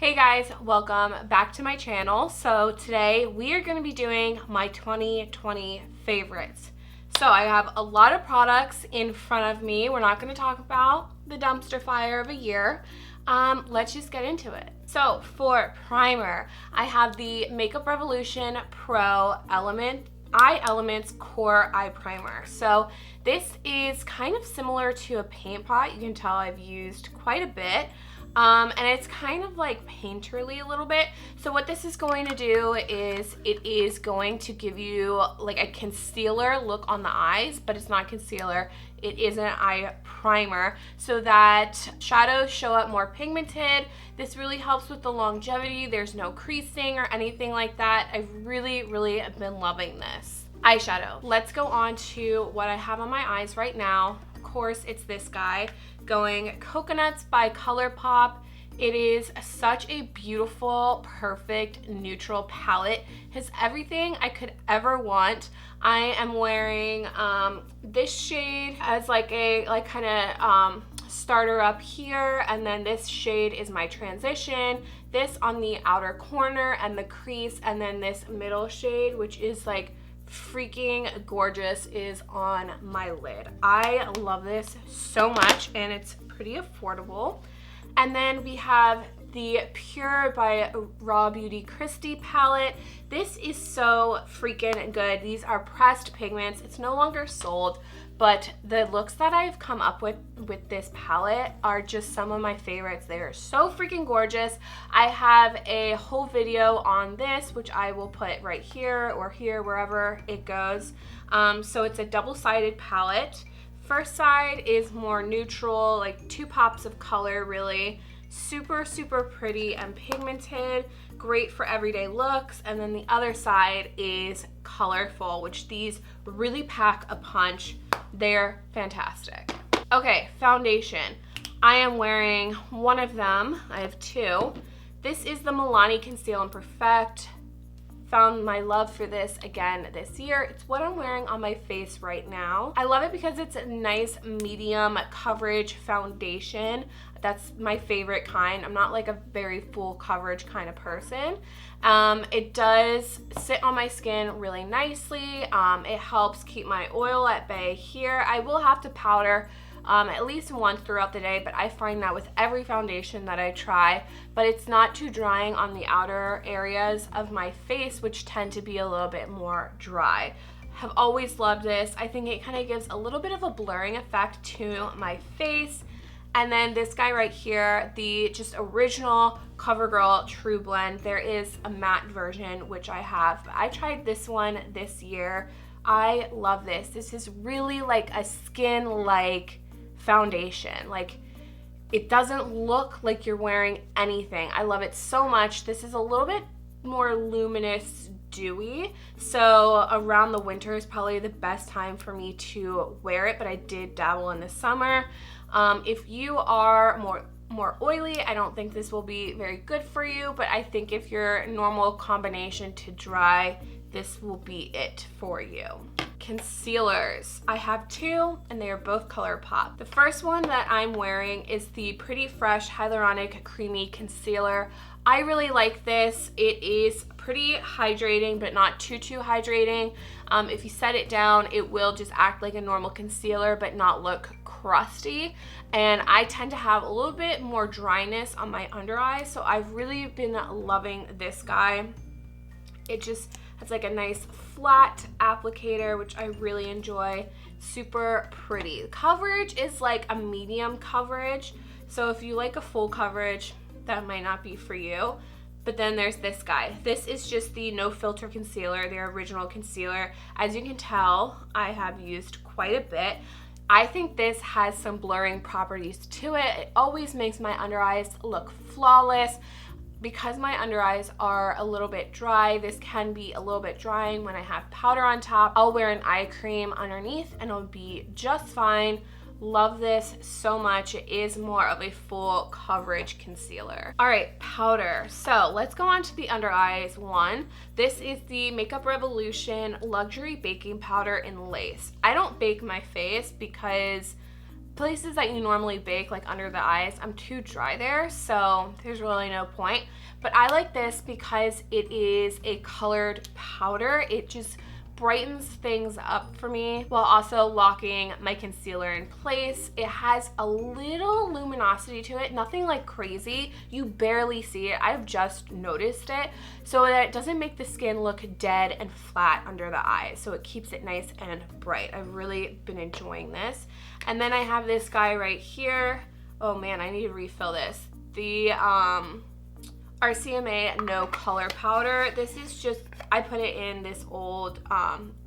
Hey guys, welcome back to my channel. So today we are going to be doing my 2020 favorites. So I have a lot of products in front of me. We're not going to talk about the dumpster fire of a year. Let's just get into it. So for primer, I have the Makeup Revolution Pro Eye Elements Core Eye Primer. So this is kind of similar to a paint pot. You can tell I've used quite a bit. And it's kind of like painterly a little bit. So what this is going to do is it is going to give you like a concealer look on the eyes, but it's not concealer. It is an eye primer so that shadows show up more pigmented. This really helps with the longevity. There's no creasing or anything like that. I've really been loving this. Eyeshadow. Let's go on to what I have on my eyes right now. Of course, it's this guy, going Coconuts by ColourPop. It is such a beautiful, perfect, neutral palette. Has everything I could ever want. I am wearing this shade as like a kind of starter up here, and then this shade is my transition. This on the outer corner and the crease, and then this middle shade, which is like freaking gorgeous, is on my lid. I love this so much, and it's pretty affordable. And then we have the Pure by Raw Beauty Kristi palette. This is so freaking good. These are pressed pigments. It's no longer sold, but the looks that I've come up with this palette are just some of my favorites. They are so freaking gorgeous. I have a whole video on this, which I will put right here or here, wherever it goes. So it's a double-sided palette. First side is more neutral, like 2 pops of color, really. Super pretty and pigmented, great for everyday looks. And then the other side is colorful, which these really pack a punch. They're fantastic. Okay, foundation. I am wearing one of them. I have 2. This is the Milani Conceal and Perfect. Found my love for this again this year. It's what I'm wearing on my face right now. I love it because it's a nice medium coverage foundation. That's my favorite kind. I'm not like a very full coverage kind of person. It does sit on my skin really nicely. It helps keep my oil at bay here. I will have to powder at least once throughout the day, but I find that with every foundation that I try, but it's not too drying on the outer areas of my face, which tend to be a little bit more dry. Have always loved this. I think it kind of gives a little bit of a blurring effect to my face. And then this guy right here, the just original CoverGirl True Blend. There is a matte version, which I have, but I tried this one this year. I love this. This is really like a skin-like foundation. Like, it doesn't look like you're wearing anything. I love it so much. This is a little bit more luminous, dewy, so around the winter is probably the best time for me to wear it, but I did dabble in the summer. If you are more oily, I don't think this will be very good for you, but I think if you're normal combination to dry, this will be it for you. Concealers. I have 2, and they are both ColourPop. The first one that I'm wearing is the Pretty Fresh Hyaluronic Creamy Concealer. I really like this. It is pretty hydrating, but not too hydrating. If you set it down, it will just act like a normal concealer, but not look crusty. And I tend to have a little bit more dryness on my under eyes, so I've really been loving this guy. It just has like a nice flat applicator, which I really enjoy. Super pretty. The coverage is like a medium coverage, so if you like a full coverage, that might not be for you. But then there's this guy. This is just the No Filter Concealer, the original concealer. As you can tell, I have used quite a bit. I think this has some blurring properties to it. It always makes my under eyes look flawless. Because my under eyes are a little bit dry, this can be a little bit drying when I have powder on top. I'll wear an eye cream underneath and it'll be just fine. Love this so much. It is more of a full coverage concealer. All right, powder. So let's go on to the under eyes one. This is the Makeup Revolution Luxury Baking Powder in Lace. I don't bake my face because places that you normally bake, like under the eyes, I'm too dry there, so there's really no point. But I like this because it is a colored powder. It just brightens things up for me while also locking my concealer in place. It has a little luminosity to it, nothing like crazy. You barely see it. I've just noticed it, so that it doesn't make the skin look dead and flat under the eyes. So it keeps it nice and bright. I've really been enjoying this. And then I have this guy right here. Oh man, I need to refill this. The RCMA No Color Powder. This is just, I put it in this old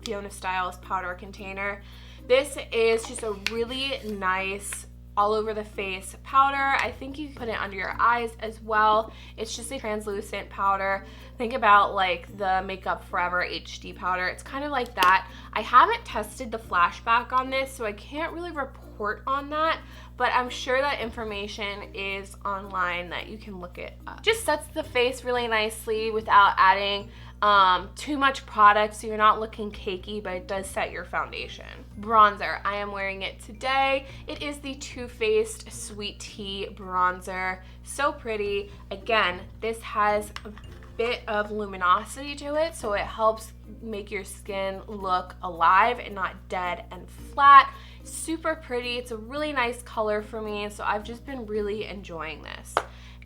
Fiona Styles powder container. This is just a really nice all over the face powder. I think you can put it under your eyes as well. It's just a translucent powder. Think about like the Makeup Forever HD powder. It's kind of like that. I haven't tested the flashback on this, so I can't really report on that, but I'm sure that information is online that you can look it up. Just sets the face really nicely without adding too much product, so you're not looking cakey, but it does set your foundation. Bronzer, I am wearing it today. It is the Too Faced Sweet Tea bronzer. So pretty. Again, this has a bit of luminosity to it, so it helps make your skin look alive and not dead and flat. Super pretty. It's a really nice color for me, so I've just been really enjoying this.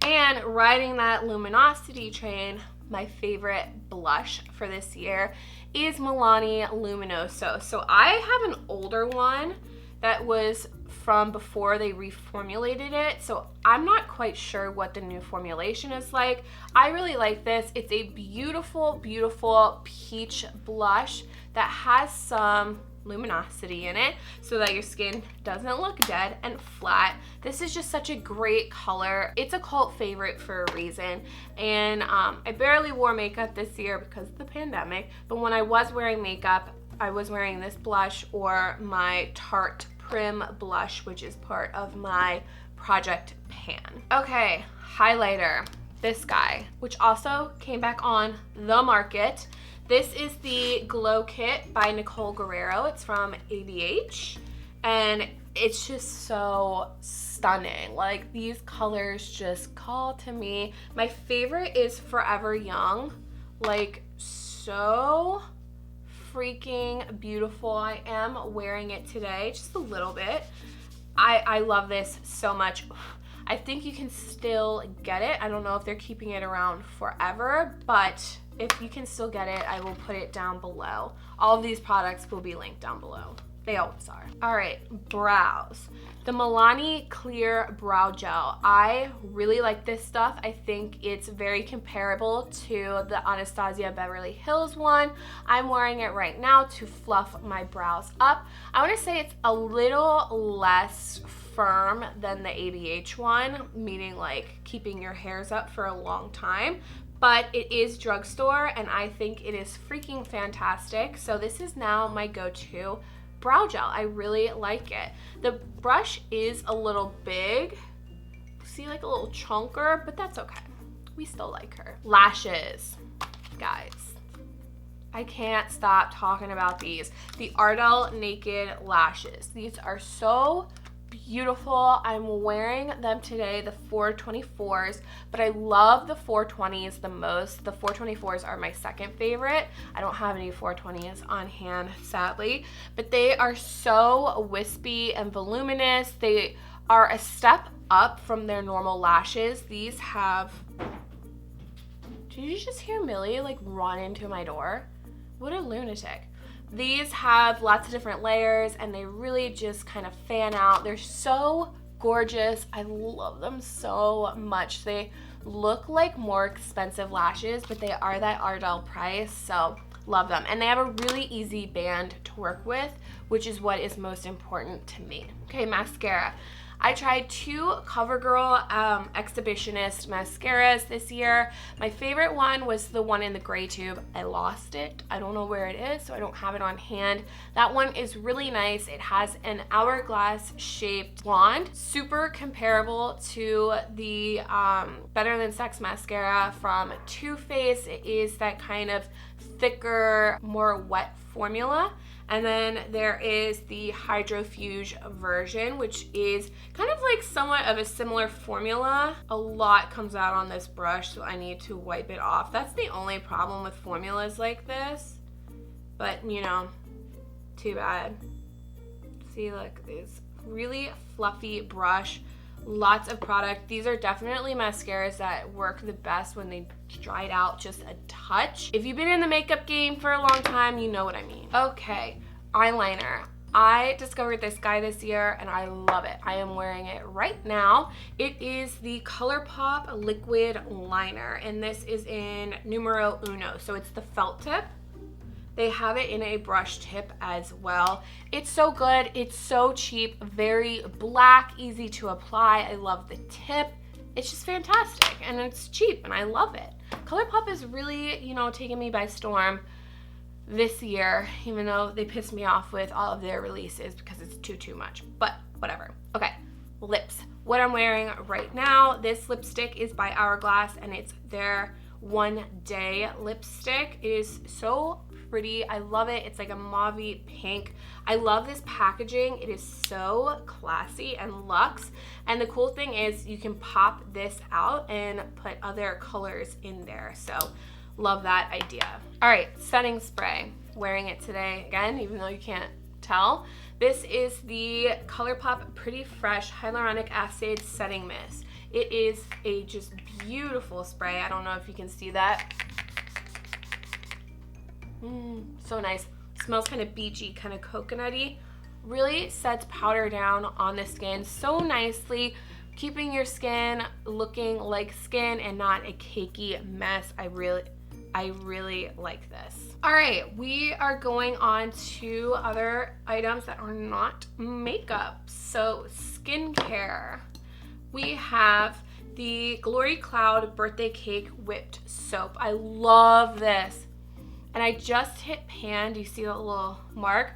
And riding that luminosity train, my favorite blush for this year is Milani Luminoso. So I have an older one that was from before they reformulated it, so I'm not quite sure what the new formulation is like. I really like this. It's a beautiful, beautiful peach blush that has some luminosity in it so that your skin doesn't look dead and flat. This is just such a great color. It's a cult favorite for a reason, and I barely wore makeup this year because of the pandemic, but when I was wearing makeup, I was wearing this blush or my Tarte Prim blush, which is part of my Project Pan. Okay, highlighter, this guy, which also came back on the market. This is the Glow Kit by Nicole Guerrero. It's from ABH, and it's just so stunning. Like, these colors just call to me. My favorite is Forever Young. Like, so freaking beautiful. I am wearing it today, just a little bit. I love this so much. I think you can still get it. I don't know if they're keeping it around forever, but if you can still get it, I will put it down below. All of these products will be linked down below. They always are. All right, brows. The Milani Clear Brow Gel. I really like this stuff. I think it's very comparable to the Anastasia Beverly Hills one. I'm wearing it right now to fluff my brows up. I want to say it's a little less firm than the ABH one, meaning like keeping your hairs up for a long time. But it is drugstore, and I think it is freaking fantastic. So this is now my go-to brow gel. I really like it. The brush is a little big. See, like a little chunker, but that's okay. We still like her. Lashes, guys. I can't stop talking about these. The Ardell Naked Lashes. These are so beautiful. I'm wearing them today, the 424s, but I love the 420s the most. The 424s are my second favorite. I don't have any 420s on hand, sadly, but they are so wispy and voluminous. They are a step up from their normal lashes. These have... Did you just hear Millie like run into my door? What a lunatic. These have lots of different layers, and they really just kind of fan out. They're so gorgeous. I love them so much. They look like more expensive lashes, but they are that Ardell price, so love them. And they have a really easy band to work with, which is what is most important to me. Okay, mascara. I tried two CoverGirl Exhibitionist mascaras this year. My favorite one was the one in the gray tube. I lost it. I don't know where it is, so I don't have it on hand. That one is really nice. It has an hourglass shaped wand. Super comparable to the Better Than Sex mascara from Too Faced. It is that kind of thicker, more wet formula. And then there is the Hydrofuge version, which is kind of like somewhat of a similar formula. A lot comes out on this brush, so I need to wipe it off. That's the only problem with formulas like this. But, you know, too bad. See, look, this really fluffy brush. Lots of product. These are definitely mascaras that work the best when they dry it out just a touch. If you've been in the makeup game for a long time, you know what I mean. Okay, eyeliner. I discovered this guy this year and I love it. I am wearing it right now. It is the ColourPop liquid liner, and this is in numero uno, so it's the felt tip. They have it in a brush tip as well. It's so good. It's so cheap, very black, easy to apply. I love the tip. It's just fantastic, and it's cheap, and I love it. ColourPop is really, you know, taking me by storm this year, even though they pissed me off with all of their releases because it's too much, but whatever. Okay, lips. What I'm wearing right now, this lipstick is by Hourglass, and it's their One Day lipstick. It is so pretty. I love it. It's like a mauve-y pink. I love this packaging. It is so classy and luxe. And the cool thing is you can pop this out and put other colors in there. So love that idea. All right, setting spray. Wearing it today again, even though you can't tell. This is the ColourPop Pretty Fresh Hyaluronic Acid Setting Mist. It is a just beautiful spray. I don't know if you can see that. So nice. Smells kind of beachy, kind of coconutty. Really sets powder down on the skin so nicely, keeping your skin looking like skin and not a cakey mess. I really like this. All right, we are going on to other items that are not makeup. So skincare. We have the Glory Cloud Birthday Cake Whipped Soap. I love this. And I just hit pan. Do you see that little mark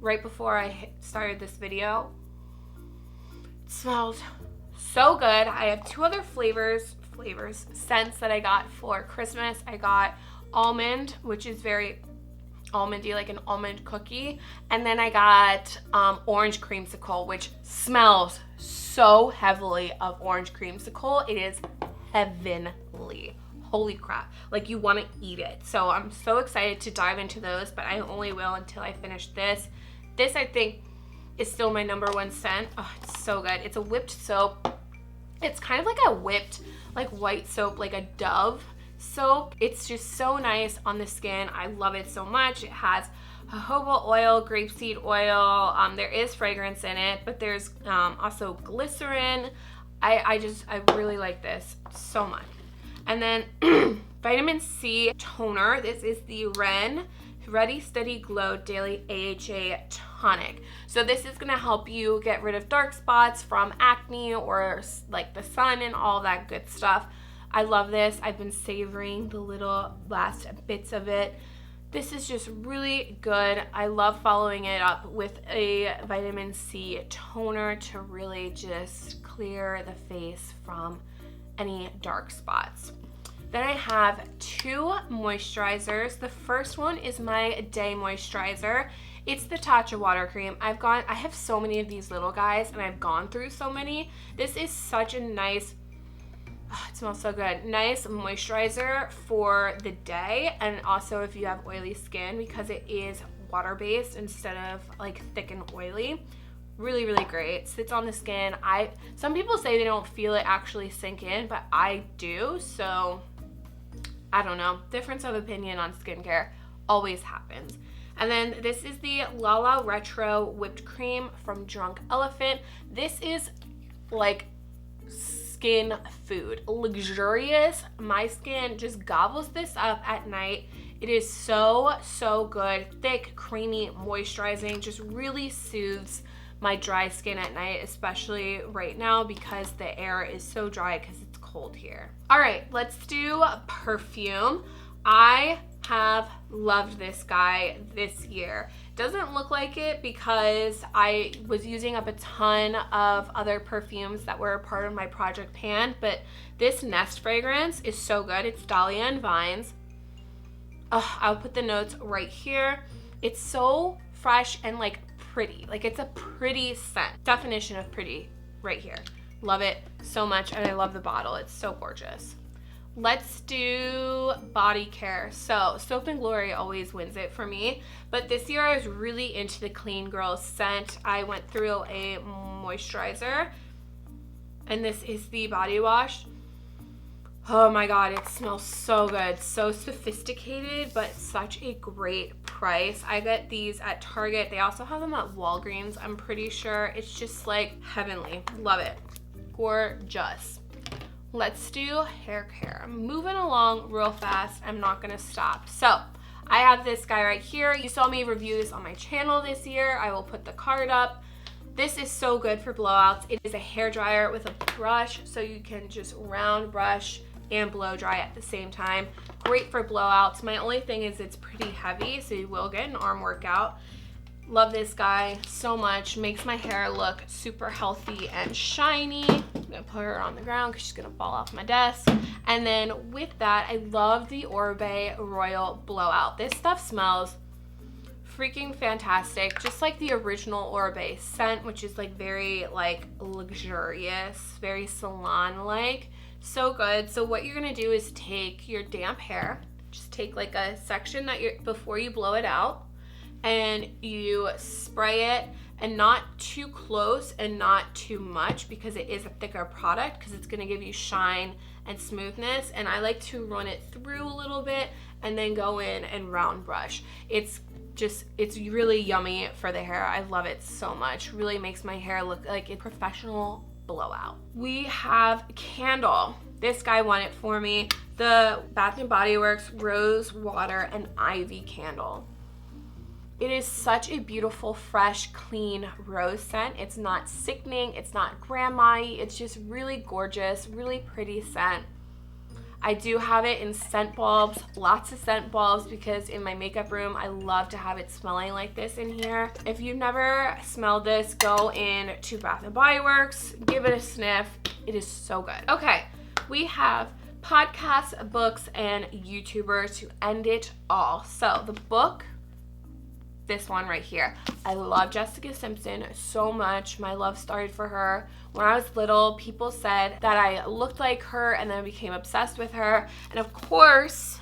right before I started this video? It smells so good. I have two other scents that I got for Christmas. I got almond, which is very almondy, like an almond cookie. And then I got orange creamsicle, which smells so heavily of orange creamsicle. It is heavenly. Holy crap, like you want to eat it. So I'm so excited to dive into those, but I only will until I finish this. This I think is still my #1 scent. Oh, it's so good. It's a whipped soap. It's kind of like a whipped, like white soap, like a Dove soap. It's just so nice on the skin. I love it so much. It has jojoba oil, grapeseed oil. There is fragrance in it, but there's also glycerin. I really like this so much. And then vitamin C toner. This is the Ren Ready Steady Glow Daily AHA Tonic. So this is gonna help you get rid of dark spots from acne or like the sun and all that good stuff. I love this. I've been savoring the little last bits of it. This is just really good. I love following it up with a vitamin C toner to really just clear the face from any dark spots. Then I have two moisturizers. The first one is my day moisturizer. It's the Tatcha water cream. I have so many of these little guys and I've gone through so many. This is such a nice, it smells so good. Nice moisturizer for the day, and also if you have oily skin, because it is water-based instead of like thick and oily. Really, really great. Sits on the skin. Some people say they don't feel it actually sink in, but I do, so I don't know. Difference of opinion on skincare always happens. And then this is the Lala Retro Whipped Cream from Drunk Elephant. This is like skin food. Luxurious. My skin just gobbles this up at night. It is so, so good. Thick, creamy, moisturizing. Just really soothes my dry skin at night, especially right now because the air is so dry because it's cold here. All right, let's do perfume. I have loved this guy this year. Doesn't look like it because I was using up a ton of other perfumes that were a part of my project pan, but this Nest fragrance is so good. It's Dahlia and Vines. Oh, I'll put the notes right here. It's so fresh and like pretty. Like it's a pretty scent. Definition of pretty right here. Love it so much, and I love the bottle. It's so gorgeous. Let's do body care. So Soap and Glory always wins it for me, but this year I was really into the Clean Girl scent. I went through a moisturizer, and this is the body wash. Oh my God, it smells so good. So sophisticated, but such a great price. I get these at Target. They also have them at Walgreens, I'm pretty sure. It's just like heavenly. Love it. Gorgeous. Let's do hair care. I'm moving along real fast. I'm not gonna stop. So I have this guy right here. You saw me review this on my channel this year. I will put the card up. This is so good for blowouts. It is a hair dryer with a brush, so you can just round brush and blow dry at the same time. Great for blowouts. My only thing is it's pretty heavy, so you will get an arm workout. Love this guy so much. Makes my hair look super healthy and shiny. I'm gonna put her on the ground because she's gonna fall off my desk. And then with that, I love the Oribe Royal Blowout. This stuff smells freaking fantastic, just like the original Oribe scent, which is like very like luxurious, very salon-like. So good. So what you're gonna do is take your damp hair, just take like a section that before you blow it out, and you spray it, and not too close and not too much because it is a thicker product, because it's going to give you shine and smoothness. And I like to run it through a little bit and then go in and round brush. It's really yummy for the hair. I love it so much. Really makes my hair look like a professional blowout. We have Candle. This guy won it for me. The Bath & Body Works Rose Water and Ivy Candle. It is such a beautiful, fresh, clean rose scent. It's not sickening, it's not grandma-y, it's just really gorgeous, really pretty scent. I do have it in scent bulbs, lots of scent bulbs, because in my makeup room, I love to have it smelling like this in here. If you've never smelled this, go in to Bath & Body Works, give it a sniff. It is so good. Okay, we have podcasts, books, and YouTubers to end it all. So the book, this one right here. I love Jessica Simpson so much. My love started for her when I was little. People said that I looked like her, and then I became obsessed with her. And of course,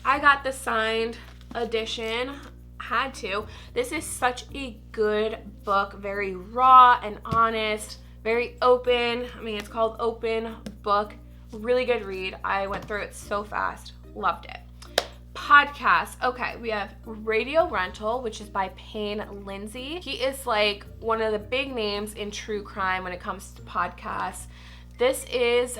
I got the signed edition. Had to. This is such a good book. Very raw and honest. Very open. I mean, it's called Open Book. Really good read. I went through it so fast. Loved it. Podcast. Okay, we have Radio Rental, which is by Payne Lindsay. He is like one of the big names in true crime when it comes to podcasts. This is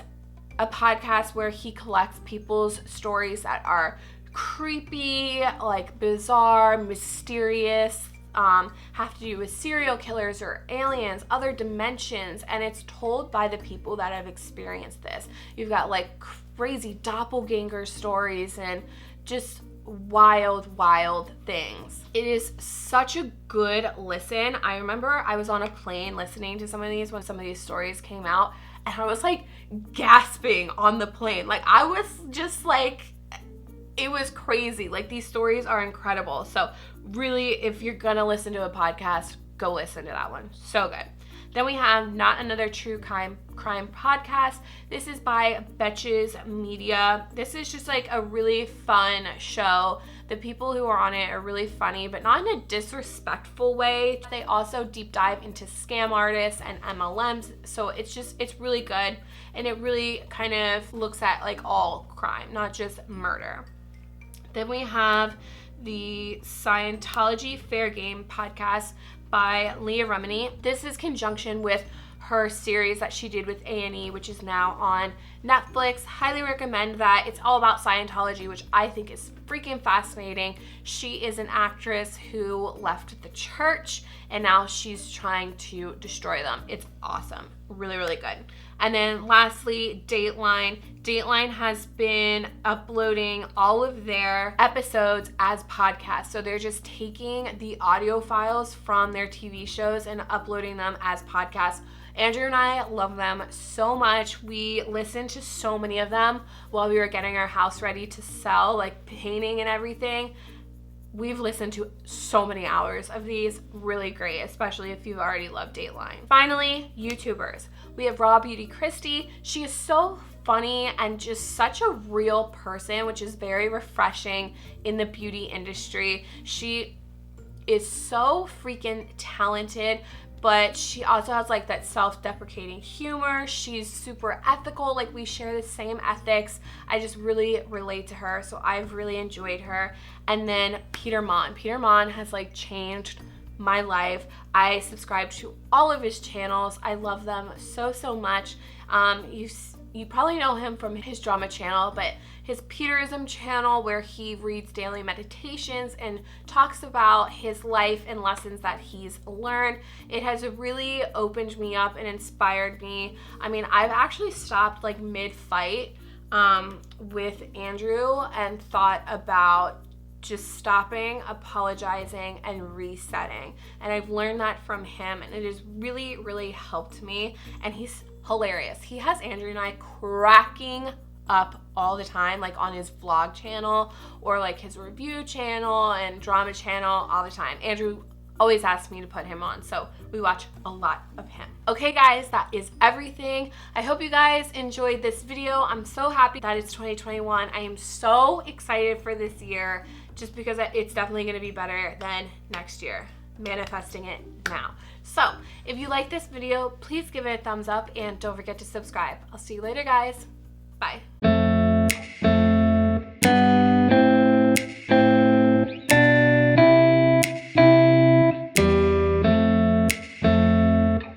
a podcast where he collects people's stories that are creepy, like bizarre, mysterious, have to do with serial killers or aliens, other dimensions, and it's told by the people that have experienced this. You've got like crazy doppelganger stories and just wild things. It is such a good listen. I remember I was on a plane listening to some of these when some of these stories came out, and I was like gasping on the plane. Like I was just like, it was crazy. Like these stories are incredible. So really, if you're gonna listen to a podcast, go listen to that one. So good. Then we have Not Another True Crime Podcast. This is by Betches Media. This is just like a really fun show. The people who are on it are really funny, but not in a disrespectful way. They also deep dive into scam artists and MLMs. So it's really good. And it really kind of looks at like all crime, not just murder. Then we have the Scientology Fair Game Podcast by Leah Remini. This is conjunction with her series that she did with A&E, which is now on Netflix. Highly recommend that. It's all about Scientology, which I think is freaking fascinating. She is an actress who left the church, and now she's trying to destroy them. It's awesome. Really, really good. And then lastly, Dateline. Dateline has been uploading all of their episodes as podcasts. So they're just taking the audio files from their TV shows and uploading them as podcasts. Andrew and I love them so much. We listened to so many of them while we were getting our house ready to sell, like painting and everything. we've listened to so many hours of these. Really great, especially if you already love Dateline. Finally, YouTubers. We have Raw Beauty Kristi. She is so funny and just such a real person, which is very refreshing in the beauty industry. She is so freaking talented, but she also has like that self-deprecating humor. She's super ethical, like we share the same ethics. I just really relate to her, so I've really enjoyed her. And then Peter Mon. Peter Mon has like changed my life. I subscribe to all of his channels. I love them so much. You probably know him from his drama channel, but his Peterism channel, where he reads daily meditations and talks about his life and lessons that he's learned. It has really opened me up and inspired me. I mean, I've actually stopped like mid-fight with Andrew and thought about just stopping, apologizing, and resetting. And I've learned that from him, and it has really helped me. And he's hilarious. He has Andrew and I cracking up all the time, like on his vlog channel or like his review channel and drama channel all the time. Andrew always asks me to put him on, so we watch a lot of him. Okay guys, that is everything. I hope you guys enjoyed this video. I'm so happy that it's 2021. I am so excited for this year, just because it's definitely going to be better than next year. Manifesting it now. So if you like this video, please give it a thumbs up and don't forget to subscribe. I'll see you later, guys. Bye.